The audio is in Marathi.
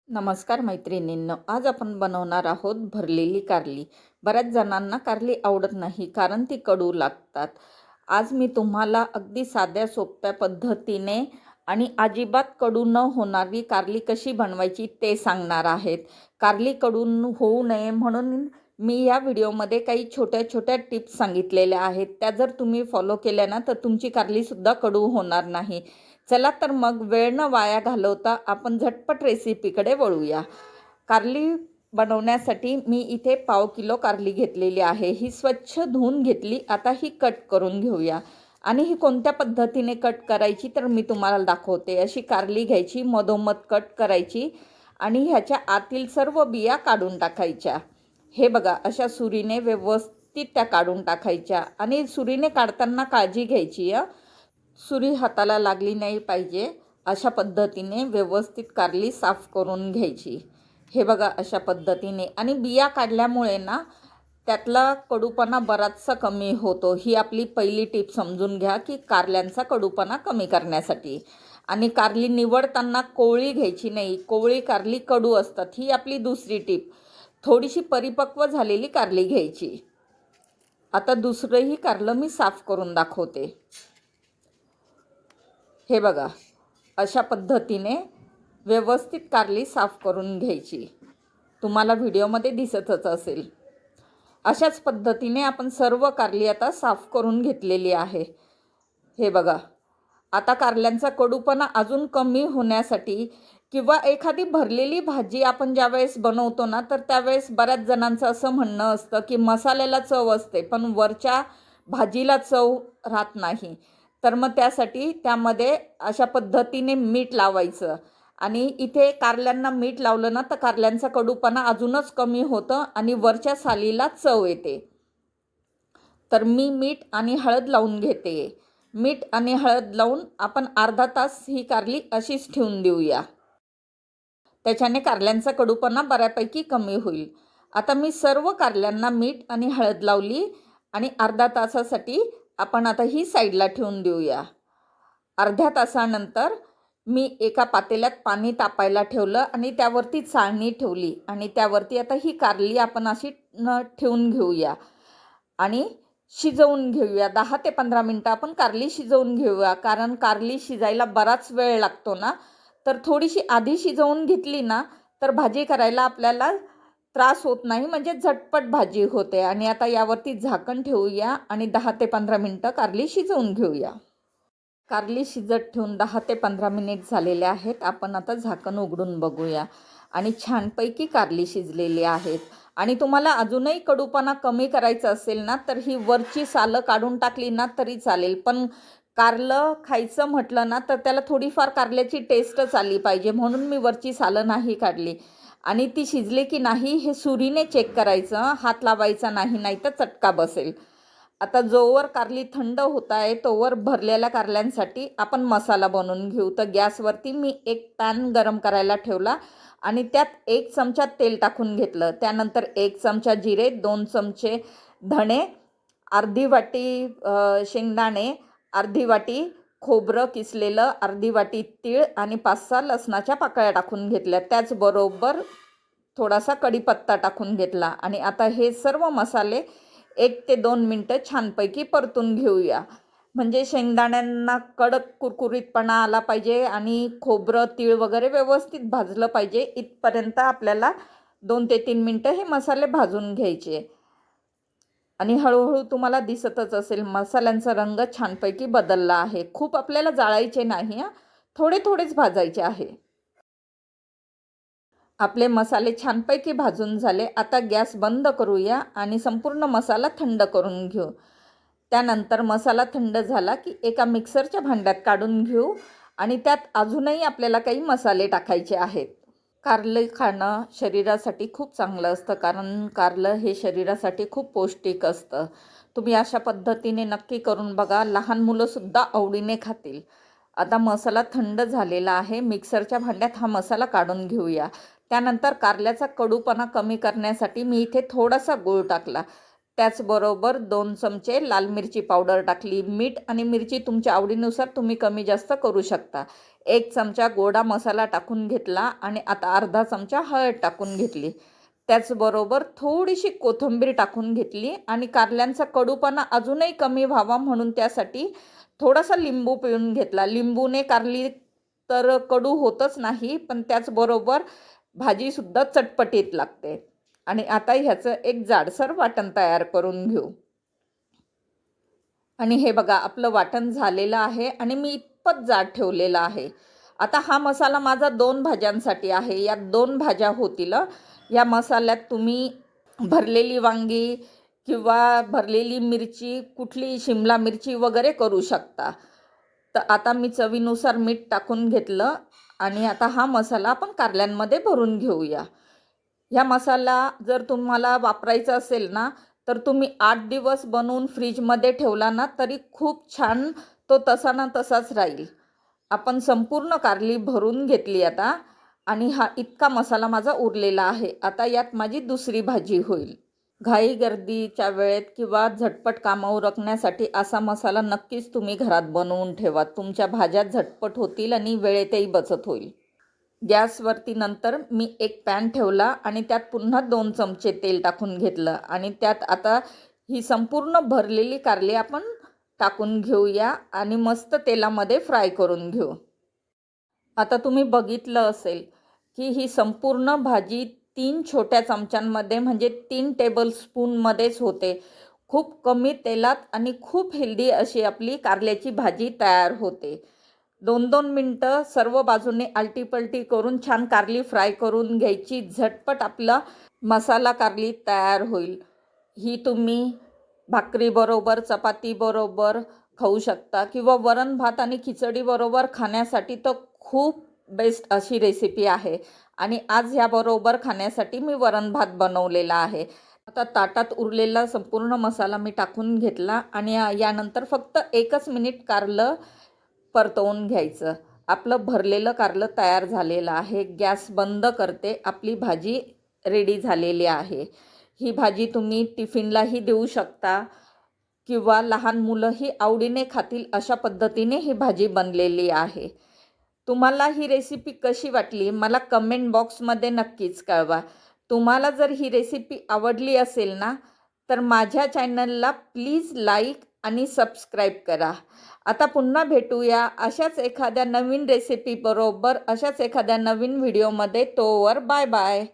नमस्कार मैत्रिणींनो, आज आपण बनवणार आहोत भरलेली कारली. बऱ्याच जणांना कारली आवडत नाही कारण ती कडू लागतात. आज मी तुम्हाला अगदी साध्या सोप्या पद्धतीने आणि अजिबात कडू न होणारी कारली कशी बनवायची ते सांगणार आहेत. कारली कडू होऊ नये म्हणून मी या व्हिडिओमध्ये काही छोट्या छोट्या टिप्स सांगितलेल्या आहेत. त्या जर तुम्ही फॉलो केल्या ना तर तुमची कारलीसुद्धा कडू होणार नाही. चला तर मग वेळ न वाया घालवता आपण झटपट रेसिपीकडे वळूया. कारली बनवण्यासाठी मी इथे 1/2 किलो कारली घेतलेली आहे. ही स्वच्छ धुवून घेतली. आता ही कट करून घेऊया. आणि ही कोणत्या पद्धतीने कट करायची तर मी तुम्हाला दाखवते. अशी कारली घ्यायची, मधोमध कट करायची आणि ह्याच्या आतील सर्व बिया काढून टाकायच्या. हे बघा, अशा सुरीने व्यवस्थित त्या काढून टाकायच्या. आणि सुरीने काढताना काळजी घ्यायची सुरी हाताला लागली नाही पाहिजे. अशा पद्धतीने व्यवस्थित कारली साफ करून घ्यायची. हे बघा, अशा पद्धतीने. आणि बिया काढल्यामुळे ना त्यातला कडूपणा बराचसा कमी होतो. ही आपली पहिली टिप समजून घ्या की कारल्यांचा कडूपणा कमी करण्यासाठी. आणि कारली निवडताना कोवळी घ्यायची नाही. कोवळी कारली कडू असतात. ही आपली दुसरी टिप. थोडीशी परिपक्व झालेली कारली घ्यायची. आता दुसरंही कारलं मी साफ करून दाखवते. हे बघा, अशा पद्धतीने व्यवस्थित कारली साफ करून घ्यायची. तुम्हाला व्हिडिओमध्ये दिसतच असेल. अशाच पद्धतीने आपण सर्व कारली आता साफ करून घेतलेली आहे. हे बघा, आता कारल्यांचा कडूपणा अजून कमी होण्यासाठी किंवा एखादी भरलेली भाजी आपण ज्यावेळेस बनवतो ना तर त्यावेळेस बऱ्याच जणांचं असं म्हणणं असतं की मसाल्याला चव असते पण वरच्या भाजीला चव राहत नाही. तर मग त्यासाठी त्यामध्ये अशा पद्धतीने मीठ लावायचं. आणि इथे कारल्यांना मीठ लावलं ना तर कारल्यांचा कडूपणा अजूनच कमी होतं आणि वरच्या सालीला चव येते. तर मी मीठ आणि हळद लावून घेते. मीठ आणि हळद लावून आपण अर्धा तास ही कारली अशीच ठेवून देऊया. त्याच्याने कारल्यांचा कडूपणा बऱ्यापैकी कमी होईल. आता मी सर्व कारल्यांना मीठ आणि हळद लावली आणि अर्धा तासासाठी आपण आता ही साईडला ठेवून देऊया. अर्ध्या तासानंतर मी एका पातेल्यात पाणी तापायला ठेवलं आणि त्यावरती चाळणी ठेवली आणि त्यावरती आता ही कारली आपण अशी ठेवून घेऊया आणि शिजवून घेऊया. 10 ते 15 मिनटं आपण कारली शिजवून घेऊया. कारण कारली शिजायला बराच वेळ लागतो ना. तर थोडीशी आधी शिजवून घेतली ना तर भाजी करायला आपल्याला त्रास होत नाही, म्हणजे झटपट भाजी होते. आणि आता यावरती झाकण ठेवूया आणि 10 ते 15 मिनटं कारली शिजवून घेऊया. कारली शिजत ठेवून 10 ते 15 मिनिट झालेले आहेत. आपण आता झाकण उघडून बघूया आणि छानपैकी कारली शिजलेली आहेत. आणि तुम्हाला अजूनही कडूपणा कमी करायचा असेल ना तर ही वरची सालं काढून टाकली ना तरी चालेल. पण कारलं खायचं म्हटलं ना तर त्याला थोडीफार कारल्याची टेस्टच आली पाहिजे, म्हणून मी वरची सालं नाही काढली. आणि ती शिजली की नाही हे सुरीने चेक करायचं, हात लावायचा नाही, नाही तर चटका बसेल. आता जोवर कारली थंड होत आहे तोवर भरलेल्या कारल्यांसाठी आपण मसाला बनवून घेऊ. तर गॅसवरती मी एक पॅन गरम करायला ठेवला आणि त्यात 1 चमचा तेल टाकून घेतलं. त्यानंतर 1 चमचा जिरे, 2 चमचे धणे, अर्धी वाटी शेंगदाणे, अर्धी वाटी खोबरं किसलेलं, अर्धी वाटी तीळ आणि 5-6 लसणाच्या पाकळ्या टाकून घेतल्या. त्याचबरोबर थोडासा कढीपत्ता टाकून घेतला. आणि आता हे सर्व मसाले 1 ते 2 मिनटं छानपैकी परतून घेऊया. म्हणजे शेंगदाण्यांना कडक कुरकुरीतपणा आला पाहिजे आणि खोबरं, तीळ वगैरे व्यवस्थित भाजलं पाहिजे. इथपर्यंत आपल्याला 2 ते 3 मिनटं हे मसाले भाजून घ्यायचे. आणि हळूहळू तुम्हाला दिसतच असेल मसाल्यांचा रंग छानपैकी बदलला आहे. खूप आपल्याला जाळायचे नाही, थोडे थोडेच भाजायचे आहे. आपले मसाले छानपैकी भाजून झाले. आता गॅस बंद करूया आणि संपूर्ण मसाला थंड करून घेऊ. त्यानंतर मसाला थंड झाला की एका मिक्सरच्या भांड्यात काढून घेऊ आणि त्यात अजूनही आपल्याला काही मसाले टाकायचे आहेत. कारलं खाणं शरीरासाठी खूप चांगलं असतं, कारण कारलं हे शरीरासाठी खूप पौष्टिक असतं. तुम्ही अशा पद्धतीने नक्की करून बघा. लहान मुलंसुद्धा आवडीने खातील. आता मसाला थंड झालेला आहे. मिक्सरच्या भांड्यात हा मसाला काढून घेऊया. त्यानंतर कारल्याचा कडूपणा कमी करण्यासाठी मी इथे थोडासा गूळ टाकला. त्याचबरोबर 2 चमचे लाल मिरची पावडर टाकली. मीठ आणि मिरची तुमच्या आवडीनुसार तुम्ही कमी जास्त करू शकता. 1 चमचा गोडा मसाला टाकून घेतला आणि आता अर्धा चमचा हळद टाकून घेतली. त्याचबरोबर थोडीशी कोथिंबीर टाकून घेतली आणि कारल्यांचा कडूपणा अजूनही कमी व्हावा म्हणून त्यासाठी थोडासा लिंबू पिळून घेतला. लिंबूने कारली तर कडू होतच नाही, पण त्याचबरोबर भाजीसुद्धा चटपटीत लागते. आणि आता ह्याचं एक जाडसर वाटण तयार करून घेऊ. आणि हे बघा आपलं वाटण झालेलं आहे आणि मी इतपत जाड ठेवलेलं आहे. आता हा मसाला माझा 2 भाज्यांसाठी आहे. यात 2 भाज्या होतील. या मसाल्यात तुम्ही भरलेली वांगी किंवा भरलेली मिरची, कुठली शिमला मिरची वगैरे करू शकता. तर आता मी चवीनुसार मीठ टाकून घेतलं आणि आता हा मसाला आपण कारल्यांमध्ये भरून घेऊया. ह्या मसाला जर तुम्हाला वापरायचा असेल ना, तर तुम्ही 8 दिवस बनवून फ्रीजमध्ये ठेवला ना, तरी खूप छान तो तसा ना तसाच राहील. आपण संपूर्ण कारली भरून घेतली आता आणि हा इतका मसाला माझा उरलेला आहे. आता यात माझी दुसरी भाजी होईल. घाई गर्दीच्या वेळेत किंवा झटपट कामं उरकण्यासाठी असा मसाला नक्कीच तुम्ही घरात बनवून ठेवा. तुमच्या भाज्या झटपट होतील आणि वेळेतही बचत होईल. गॅसवरती नंतर मी एक पॅन ठेवला आणि त्यात पुन्हा 2 चमचे तेल टाकून घेतलं आणि त्यात आता ही संपूर्ण भरलेली कारली आपण टाकून घेऊया आणि मस्त तेलामध्ये फ्राय करून घेऊ. आता तुम्ही बघितलं असेल की ही संपूर्ण भाजी 3 छोट्या चमच्यांमध्ये म्हणजे 3 टेबलस्पूनमध्येच होते. खूप कमी तेलात आणि खूप हेल्दी अशी आपली कारल्याची भाजी तयार होते. 2-2 मिनटं सर्व बाजूने आलटीपलटी करून छान कारली फ्राय करून घ्यायची. झटपट आपला मसाला कारली तयार होईल. ही तुम्ही भाकरीबरोबर, चपातीबरोबर खाऊ शकता किंवा वरण भात आणि खिचडीबरोबर खाण्यासाठी तर खूप बेस्ट अशी रेसिपी आहे. आणि आज ह्याबरोबर खाण्यासाठी मी वरण भात बनवलेला आहे. आता ताटात उरलेला संपूर्ण मसाला मी टाकून घेतला आणि यानंतर फक्त 1च मिनिट कारलं परतवून घ्यायचं. आपलं भरलेलं कारलं तयार झालेलं आहे. गॅस बंद करते. आपली भाजी रेडी झालेली आहे. ही भाजी तुम्ही टिफिनलाही देऊ शकता किंवा लहान मुलंही आवडीने खातील अशा पद्धतीने ही भाजी बनलेली आहे. तुम्हाला ही रेसिपी कशी वाटली मला कमेंट बॉक्समध्ये नक्कीच कळवा. तुम्हाला जर ही रेसिपी आवडली असेल ना, तर माझ्या चॅनलला प्लीज लाईक आणि सबस्क्राईब करा. आता पुन्हा भेटूया अशाच एखाद्या नवीन रेसिपीबरोबर, अशाच एखाद्या नवीन व्हिडिओमध्ये. तोवर बाय बाय.